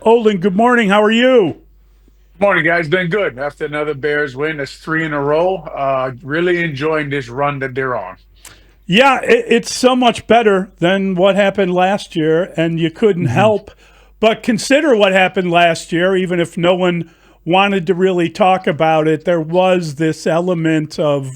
Olin, good morning. How are you? Morning, guys. Been good after another Bears win. That's three in a row. Really enjoying this run that they're on. Yeah, it's so much better than what happened last year, and you couldn't Mhm. help but consider what happened last year, even if no one wanted to really talk about it. There was this element of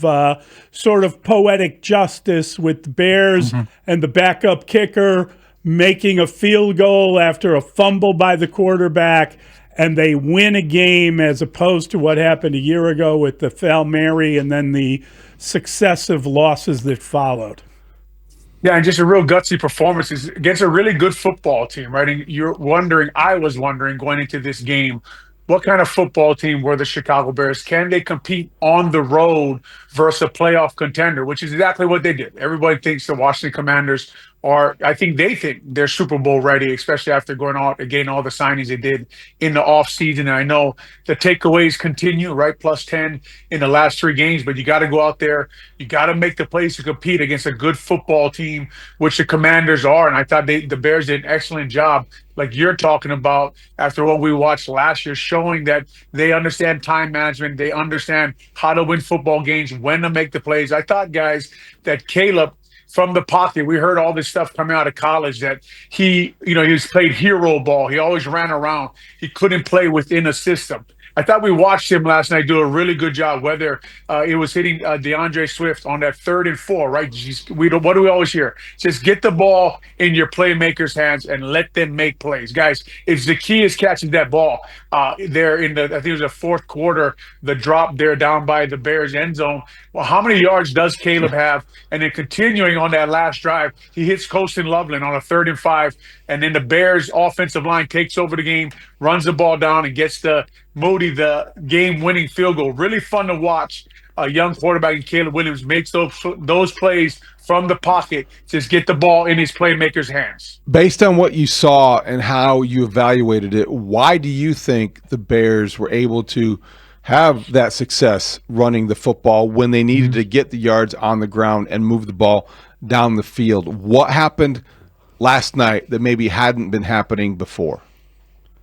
sort of poetic justice with the Bears Mhm. and the backup kicker making a field goal after a fumble by the quarterback, and they win a game as opposed to what happened a year ago with the Hail Mary and then the successive losses that followed. Yeah, and just a real gutsy performance against a really good football team, right? And I was wondering going into this game, what kind of football team were the Chicago Bears? Can they compete on the road versus a playoff contender, which is exactly what they did. Everybody thinks the Washington Commanders are, I think they think they're Super Bowl ready, especially after going out and getting all the signings they did in the offseason. And I know the takeaways continue, right? Plus 10 in the last three games, but you got to go out there. You got to make the plays to compete against a good football team, which the Commanders are. And I thought the Bears did an excellent job, like you're talking about, after what we watched last year, showing that they understand time management, they understand how to win football games, when to make the plays. I thought, guys, that Caleb from the pocket, we heard all this stuff coming out of college that he was played hero ball. He always ran around. He couldn't play within a system. I thought we watched him last night do a really good job. Whether it was hitting DeAndre Swift on that 3rd and 4, right? What do we always hear? Just get the ball in your playmakers' hands and let them make plays, guys. If the key is catching that ball, there in the I think it was the fourth quarter, the drop there down by the Bears end zone. Well, how many yards does Caleb have? And then continuing on that last drive, he hits Colston Loveland on a 3rd and 5, and then the Bears offensive line takes over the game, runs the ball down, and gets the Moody the game-winning field goal. Really fun to watch. A young quarterback in Caleb Williams makes those plays from the pocket. Just get the ball in his playmakers' hands. Based on what you saw and how you evaluated it, why do you think the Bears were able to have that success running the football when they needed to get the yards on the ground and move the ball down the field? What happened last night that maybe hadn't been happening before?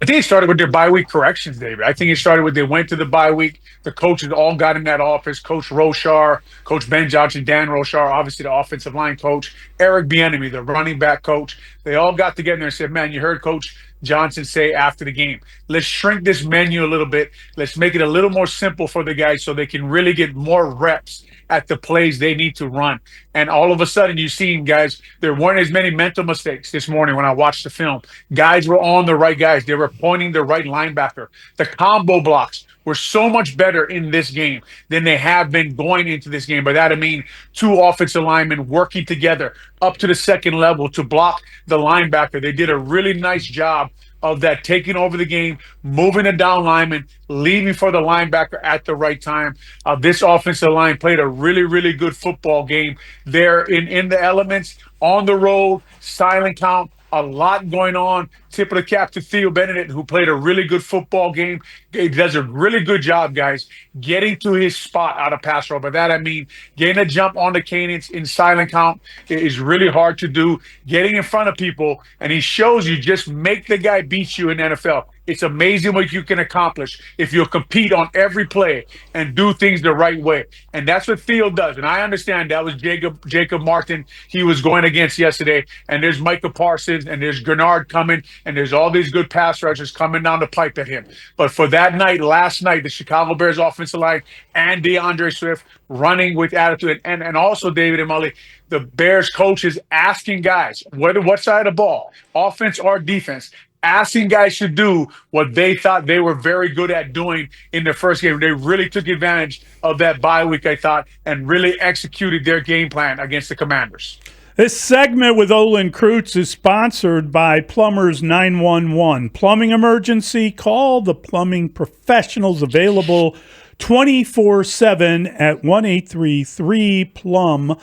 I think it started with their bye week corrections, David. I think it started with they went to the bye week. The coaches all got in that office. Coach Roshar, Coach Ben Johnson, Dan Roshar, obviously the offensive line coach, Eric Bieniemy, the running back coach. They all got together and said, "Man, you heard Coach Johnson say after the game, let's shrink this menu a little bit. Let's make it a little more simple for the guys so they can really get more reps at the plays they need to run." And all of a sudden, you seen guys, there weren't as many mental mistakes this morning when I watched the film. Guys were on the right guys. They were pointing the right linebacker. The combo blocks were so much better in this game than they have been going into this game. By that I mean two offensive linemen working together up to the second level to block the linebacker. They did a really nice job of that, taking over the game, moving the down lineman, leaving for the linebacker at the right time. This offensive line played a really, really good football game there in the elements, on the road, silent count, a lot going on. Tip of the cap to Theo Benedict, who played a really good football game. He does a really good job, guys, getting to his spot out of pass roll. By that I mean getting a jump on the cadence in silent count is really hard to do. Getting in front of people, and he shows you just make the guy beat you in the NFL. It's amazing what you can accomplish if you'll compete on every play and do things the right way. And that's what Theo does. And I understand that was Jacob Martin he was going against yesterday. And there's Micah Parsons and there's Grenard coming and there's all these good pass rushers coming down the pipe at him. But for that night, last night, the Chicago Bears offensive line and DeAndre Swift running with attitude. And also David and Mully, the Bears coaches asking guys, whether what side of the ball, offense or defense, asking guys to do what they thought they were very good at doing in their first game. They really took advantage of that bye week, I thought, and really executed their game plan against the Commanders. This segment with Olin Kreutz is sponsored by Plumbers 911. Plumbing emergency, call the plumbing professionals, available 24/7 at 1-833-PLUM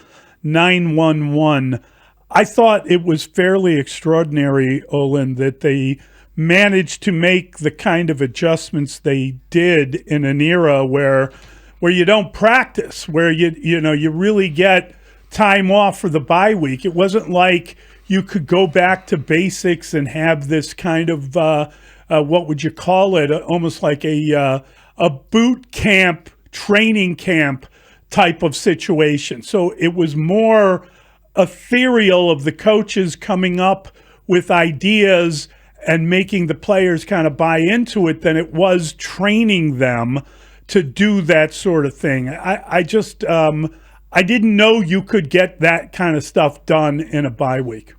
911. I thought it was fairly extraordinary, Olin, that they managed to make the kind of adjustments they did in an era where you don't practice, where you really get time off for the bye week. It wasn't like you could go back to basics and have this kind of what would you call it? Almost like a boot camp, training camp type of situation. So it was more ethereal of the coaches coming up with ideas and making the players kind of buy into it than it was training them to do that sort of thing. I just I didn't know you could get that kind of stuff done in a bye week.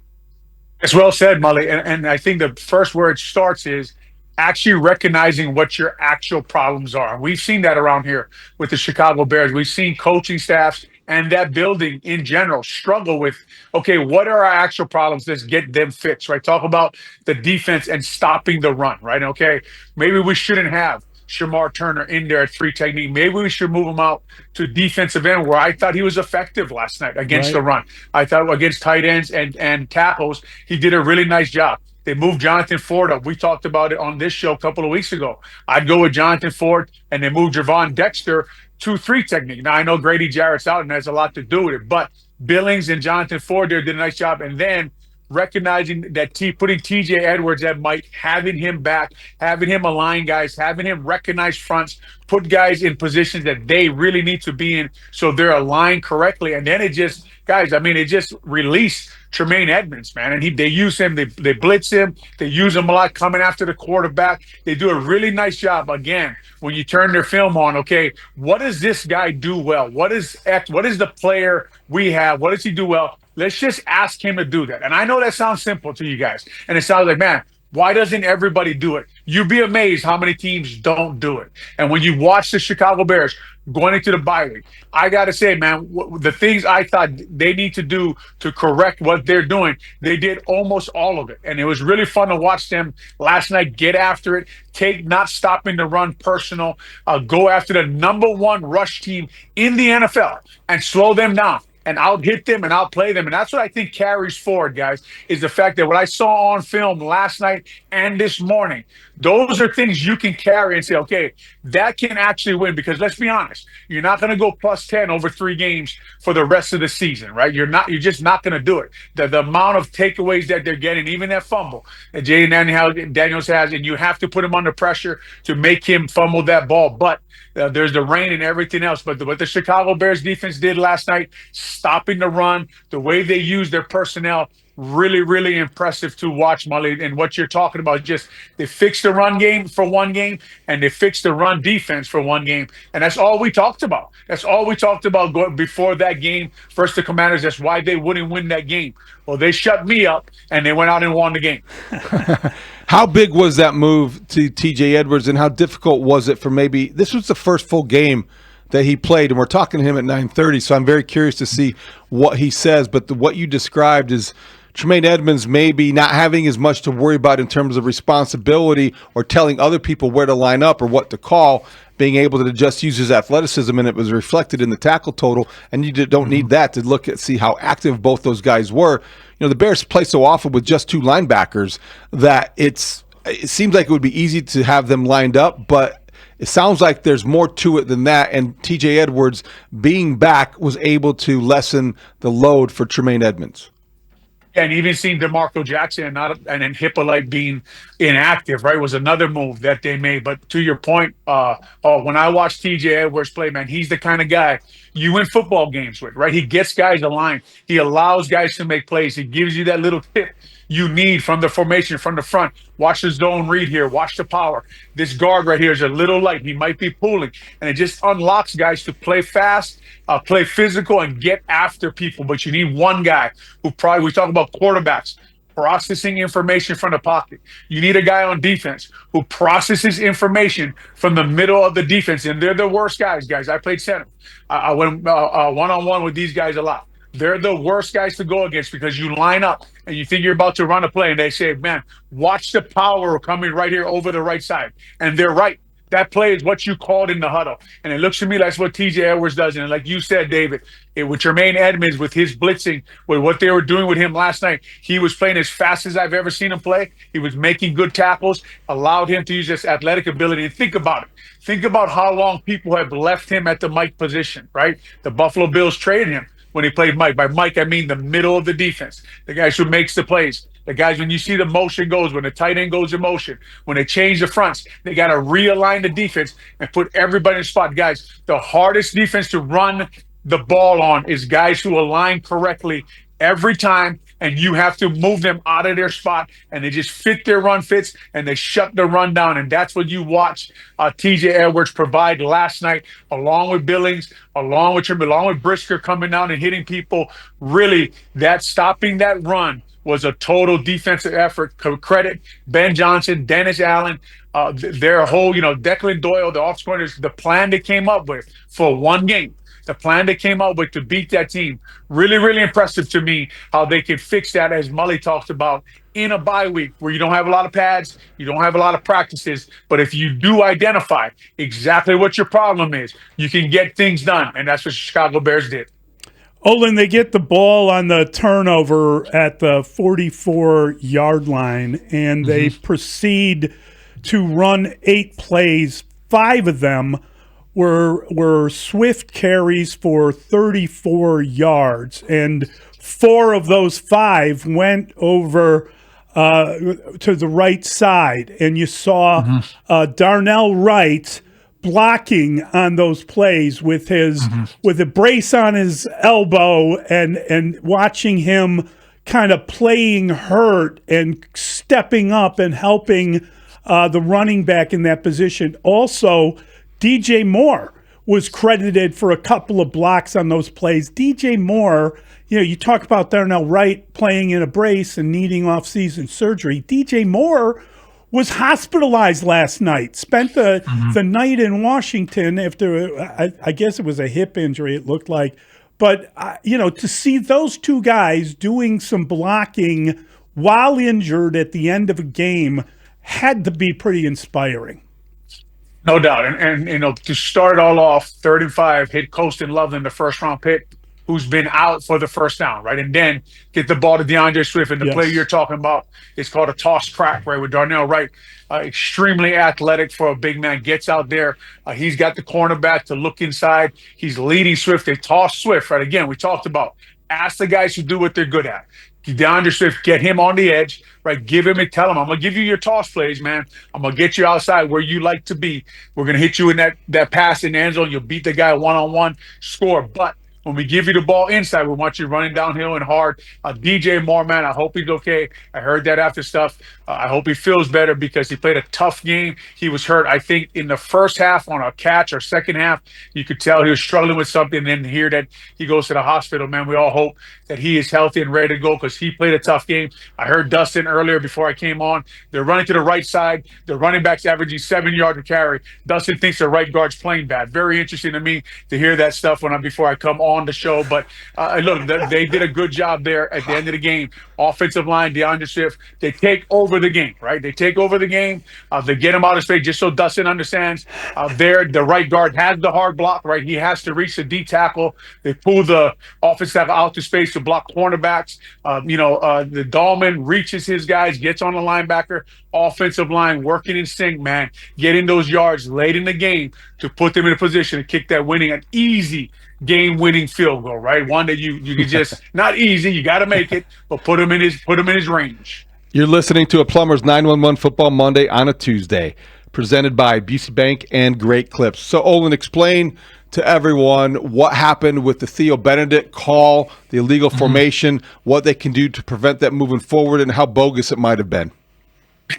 It's well said, Mully. And I think the first where it starts is actually recognizing what your actual problems are. And we've seen that around here with the Chicago Bears. We've seen coaching staffs and that building in general struggle with, okay, what are our actual problems? Let's get them fixed, right? Talk about the defense and stopping the run, right? Okay, maybe we shouldn't have Shamar Turner in there at three technique. Maybe we should move him out to defensive end where I thought he was effective last night against the run. I thought against tight ends and tackles, he did a really nice job. They moved Jonathan Ford up. We talked about it on this show a couple of weeks ago. I'd go with Jonathan Ford, and they moved Javon Dexter to three technique. Now, I know Grady Jarrett's out, and has a lot to do with it, but Billings and Jonathan Ford there did a nice job. And then recognizing that putting TJ Edwards at Mike, having him back, having him align guys, having him recognize fronts, put guys in positions that they really need to be in so they're aligned correctly. And then it just, guys, I mean, it just released Tremaine Edmonds, man. And they use him, they blitz him, they use him a lot coming after the quarterback. They do a really nice job, again, when you turn their film on, okay, what does this guy do well? What is the player we have? What does he do well? Let's just ask him to do that. And I know that sounds simple to you guys. And it sounds like, man, why doesn't everybody do it? You'd be amazed how many teams don't do it. And when you watch the Chicago Bears going into the bye week, I got to say, man, the things I thought they need to do to correct what they're doing, they did almost all of it. And it was really fun to watch them last night get after it, take not stopping the run personal, go after the number one rush team in the NFL and slow them down and out-hit them and outplay them. And that's what I think carries forward, guys, is the fact that what I saw on film last night and this morning, those are things you can carry and say, okay, that can actually win. Because let's be honest, you're not going to go plus 10 over 3 games for the rest of the season, right? You're just not going to do it. The amount of takeaways that they're getting, even that fumble that Jaden Daniels has, and you have to put him under pressure to make him fumble that ball. But there's the rain and everything else. But what the Chicago Bears defense did last night, stopping the run, the way they used their personnel, really, really impressive to watch, Mully. And what you're talking about, just they fixed the run game for one game, and they fixed the run defense for one game. And that's all we talked about. That's all we talked about before that game versus the Commanders. That's why they wouldn't win that game. Well, they shut me up, and they went out and won the game. How big was that move to TJ Edwards, and how difficult was it for maybe – this was the first full game that he played, and we're talking to him at 9:30, so I'm very curious to see what he says. But what you described is Tremaine Edmonds maybe not having as much to worry about in terms of responsibility or telling other people where to line up or what to call, being able to just use his athleticism, and it was reflected in the tackle total. And you don't need that to look at see how active both those guys were. You know, the Bears play so often with just 2 linebackers that it seems like it would be easy to have them lined up, but it sounds like there's more to it than that, and TJ Edwards being back was able to lessen the load for Tremaine Edmonds. And even seeing DeMarco Jackson and Hippolyte being inactive, right, was another move that they made. But to your point, when I watch TJ Edwards play, man, he's the kind of guy you win football games with, right? He gets guys aligned. He allows guys to make plays. He gives you that little tip you need from the formation, from the front. Watch the zone read here. Watch the power. This guard right here is a little light. He might be pulling. And it just unlocks guys to play fast, play physical, and get after people. But you need one guy who we talk about quarterbacks, processing information from the pocket. You need a guy on defense who processes information from the middle of the defense. And they're the worst guys. I played center. I went one-on-one with these guys a lot. They're the worst guys to go against because you line up and you think you're about to run a play, and they say, man, watch the power coming right here over the right side. And they're right. That play is what you called in the huddle. And it looks to me like that's what TJ Edwards does. And like you said, David, with Tremaine Edmonds, with his blitzing, with what they were doing with him last night, he was playing as fast as I've ever seen him play. He was making good tackles, allowed him to use his athletic ability. And think about it. Think about how long people have left him at the Mike position, right? The Buffalo Bills traded him when he played Mike. By Mike, I mean the middle of the defense, the guys who makes the plays. The guys, when you see the motion goes, when the tight end goes in motion, when they change the fronts, they got to realign the defense and put everybody in the spot. Guys, the hardest defense to run the ball on is guys who align correctly every time, and you have to move them out of their spot, and they just fit their run fits, and they shut the run down. And that's what you watch TJ Edwards provide last night, along with Billings, along with Trim, along with Brisker coming down and hitting people. Really, that stopping that run was a total defensive effort. Credit Ben Johnson, Dennis Allen, their whole, Declan Doyle, the off corners, the plan they came up with for one game. The plan they came up with to beat that team, really, really impressive to me how they could fix that, as Mully talked about, in a bye week where you don't have a lot of pads, you don't have a lot of practices. But if you do identify exactly what your problem is, you can get things done. And that's what Chicago Bears did. Olin, they get the ball on the turnover at the 44-yard line, and they proceed to run 8 plays. 5 of them were swift carries for 34 yards, and 4 of those 5 went over to the right side, and you saw Darnell Wright blocking on those plays with his with a brace on his elbow, and watching him kind of playing hurt and stepping up and helping the running back in that position. Also, DJ Moore was credited for a couple of blocks on those plays. DJ Moore, you talk about Darnell Wright playing in a brace and needing off-season surgery. DJ Moore was hospitalized last night, spent the night in Washington after, I guess it was a hip injury, it looked like. But, to see those two guys doing some blocking while injured at the end of a game had to be pretty inspiring. No doubt. And to start it all off, 3rd and 5, hit Colston Loveland, the first-round pick, who's been out for the first down, right? And then get the ball to DeAndre Swift. And the play you're talking about is called a toss crack, right, with Darnell Wright. Extremely athletic for a big man. Gets out there. He's got the cornerback to look inside. He's leading Swift. They toss Swift, right? Again, we talked about ask the guys who do what they're good at. DeAndre Swift, get him on the edge, right? Give him and tell him, I'm going to give you your toss plays, man. I'm going to get you outside where you like to be. We're going to hit you in that pass in the end zone. You'll beat the guy one-on-one, score. But when we give you the ball inside, we want you running downhill and hard. DJ Moore, man, I hope he's okay. I heard that after stuff. I hope he feels better because he played a tough game. He was hurt, I think, in the first half on a catch, or second half. You could tell he was struggling with something, and then hear that he goes to the hospital. Man, we all hope that he is healthy and ready to go because he played a tough game. I heard Dustin earlier before I came on. They're running to the right side. The running back's averaging 7 yards a carry. Dustin thinks the right guard's playing bad. Very interesting to me to hear that stuff before I come on the show. But look, they did a good job there at the end of the game. Offensive line, DeAndre Swift, they take over the game, right? They take over the game. They get him out of space just so Dustin understands. The right guard has the hard block, right? He has to reach the D tackle. They pull the offensive tackle out to space to block cornerbacks. The Dahlman reaches his guys, gets on the linebacker. Offensive line working in sync, man. Getting those yards late in the game to put them in a position to kick that an easy game-winning field goal, right? One that you can just not easy. You got to make it, but put him in his range. You're listening to a Plumber's 911 Football Monday on a Tuesday, presented by BC Bank and Great Clips. So, Olin, explain to everyone what happened with the Theo Benedict call, the illegal formation, what they can do to prevent that moving forward, and how bogus it might have been.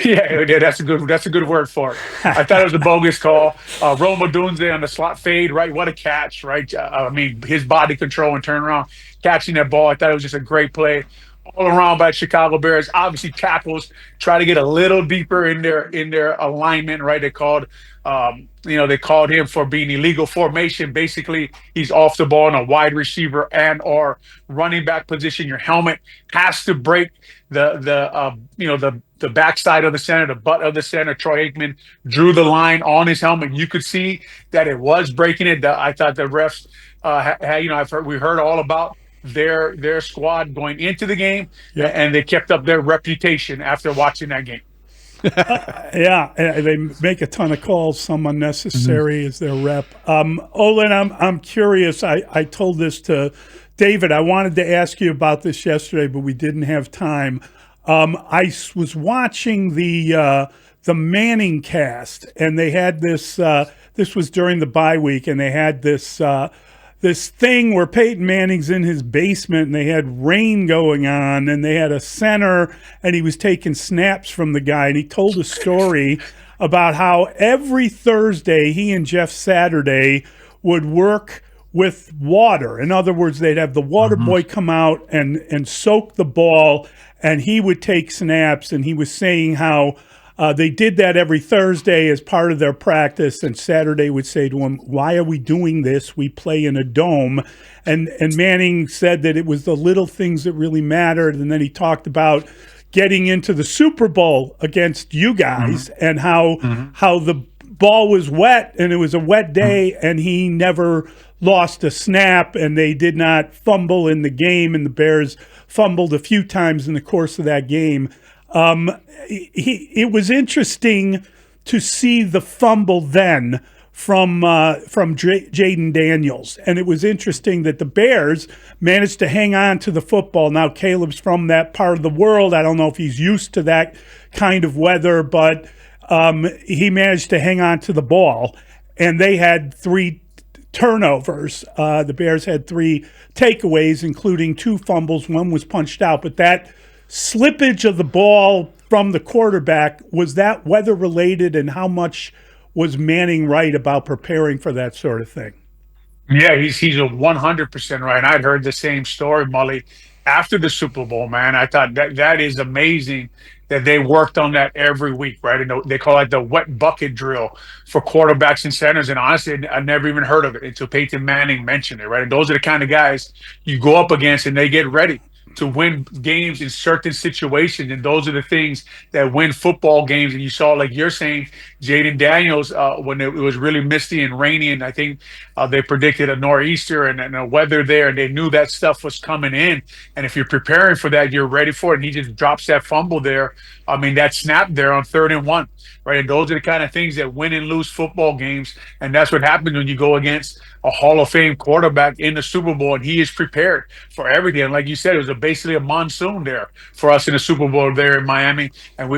Yeah, that's a good word for it. I thought it was a bogus call. Roma Dunze on the slot fade, right? What a catch, right? His body control and turnaround, catching that ball. I thought it was just a great play all around by Chicago Bears. Obviously, tackles try to get a little deeper in their alignment, right? They called him for being illegal formation. Basically, he's off the ball in a wide receiver and or running back position. Your helmet has to break the backside of the center, the butt of the center. Troy Aikman drew the line on his helmet. You could see that it was breaking it. I thought the refs we heard all about their squad going into the game, and they kept up their reputation after watching that game. They make a ton of calls, some unnecessary as their rep. Olin, I'm curious. I told this to David. I wanted to ask you about this yesterday, but we didn't have time. Was watching the Manning cast, and they had this. This was during the bye week, and they had this thing where Peyton Manning's in his basement, and they had rain going on, and they had a center, and he was taking snaps from the guy, and he told a story about how every Thursday he and Jeff Saturday would work with water. In other words, they'd have the water boy come out and soak the ball, and he would take snaps. And he was saying how they did that every Thursday as part of their practice. And Saturday would say to him, "Why are we doing this? We play in a dome." And Manning said that it was the little things that really mattered. And then he talked about getting into the Super Bowl against you guys and how the ball was wet and it was a wet day and he never lost a snap and they did not fumble in the game, and the Bears fumbled a few times in the course of that game. It was interesting to see the fumble then from Jaden Daniels, and it was interesting that the Bears managed to hang on to the football. Now Caleb's from that part of the world. I don't know if he's used to that kind of weather, but he managed to hang on to the ball, and they had 3 turnovers. The Bears had 3 takeaways, including 2 fumbles. One was punched out, but that slippage of the ball from the quarterback, was that weather related, and how much was Manning right about preparing for that sort of thing? Yeah, he's a 100% right. And I'd heard the same story, Mully, after the Super Bowl, man. I thought that is amazing that they worked on that every week, right? And they call it the wet bucket drill for quarterbacks and centers. And honestly, I never even heard of it until Peyton Manning mentioned it, right? And those are the kind of guys you go up against and they get ready to win games in certain situations. And those are the things that win football games. And you saw, like you're saying, Jaden Daniels, when it was really misty and rainy, and I think they predicted a nor'easter and a weather there, and they knew that stuff was coming in. And if you're preparing for that, you're ready for it. And he just drops that fumble there. I mean, that snap there on 3rd and 1, right? And those are the kind of things that win and lose football games. And that's what happens when you go against a Hall of Fame quarterback in the Super Bowl, and he is prepared for everything. And like you said, it was basically a monsoon there for us in the Super Bowl there in Miami, and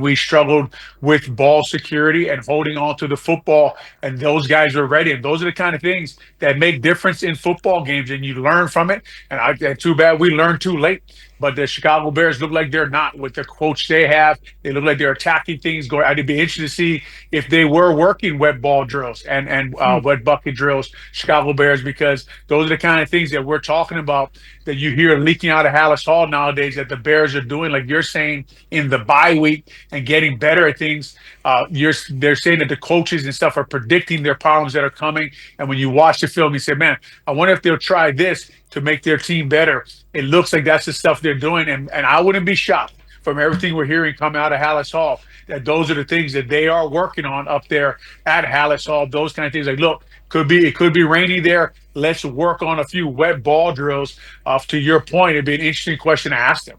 we struggled with ball security and holding on to the football. And those guys were ready. And those are the kind of things that make difference in football games, and you learn from it. And too bad we learned too late. But the Chicago Bears look like they're not with the coach they have. They look like they're attacking things. I'd be interested to see if they were working wet ball drills and wet bucket drills, Chicago Bears, because those are the kind of things that we're talking about that you hear leaking out of Hallis Hall nowadays that the Bears are doing, like you're saying, in the bye week and getting better at things. They're saying that the coaches and stuff are predicting their problems that are coming. And when you watch the film, you say, man, I wonder if they'll try this to make their team better. It looks like that's the stuff they're doing. And I wouldn't be shocked from everything we're hearing coming out of Hallis Hall that those are the things that they are working on up there at Hallis Hall. Those kind of things, like, look, it could be rainy there. Let's work on a few wet ball drills. To your point, it'd be an interesting question to ask them.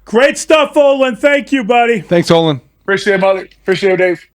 Great stuff, Olin. Thank you, buddy. Thanks, Olin. Appreciate it, Mully. Appreciate it, Dave.